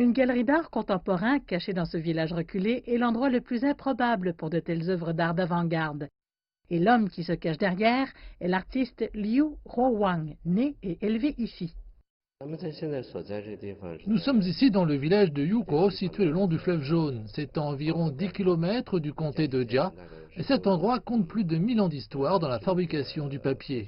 Une galerie d'art contemporain cachée dans ce village reculé est l'endroit le plus improbable pour de telles œuvres d'art d'avant-garde. Et l'homme qui se cache derrière est l'artiste Liu Ruowang, né et élevé ici. Nous sommes ici dans le village de Yuko, situé le long du fleuve Jaune. C'est à environ 10 km du comté de Jia, et cet endroit compte plus de 1000 ans d'histoire dans la fabrication du papier.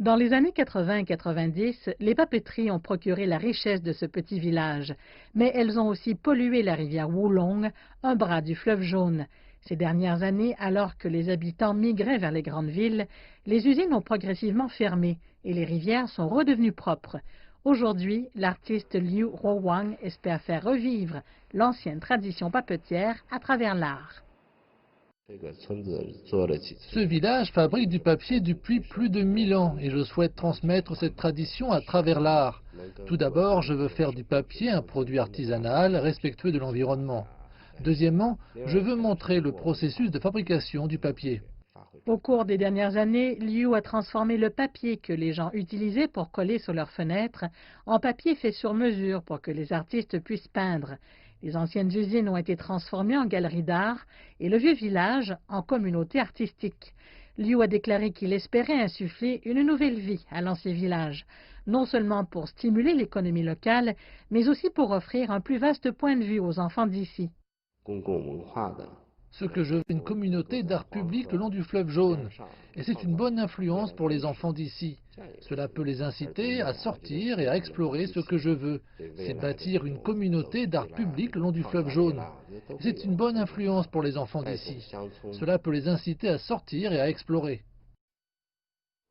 Dans les années 80 et 90, les papeteries ont procuré la richesse de ce petit village, mais elles ont aussi pollué la rivière Wulong, un bras du fleuve Jaune. Ces dernières années, alors que les habitants migraient vers les grandes villes, les usines ont progressivement fermé et les rivières sont redevenues propres. Aujourd'hui, l'artiste Liu Ruowang espère faire revivre l'ancienne tradition papetière à travers l'art. Ce village fabrique du papier depuis plus de 1000 ans et je souhaite transmettre cette tradition à travers l'art. Tout d'abord, je veux faire du papier un produit artisanal, respectueux de l'environnement. Deuxièmement, je veux montrer le processus de fabrication du papier. Au cours des dernières années, Liu a transformé le papier que les gens utilisaient pour coller sur leurs fenêtres en papier fait sur mesure pour que les artistes puissent peindre. Les anciennes usines ont été transformées en galeries d'art et le vieux village en communauté artistique. Liu a déclaré qu'il espérait insuffler une nouvelle vie à l'ancien village, non seulement pour stimuler l'économie locale, mais aussi pour offrir un plus vaste point de vue aux enfants d'ici. Ce que je veux, c'est une communauté d'art public le long du fleuve Jaune. Et c'est une bonne influence pour les enfants d'ici. Cela peut les inciter à sortir et à explorer ce que je veux. C'est bâtir une communauté d'art public le long du fleuve Jaune. Et c'est une bonne influence pour les enfants d'ici. Cela peut les inciter à sortir et à explorer.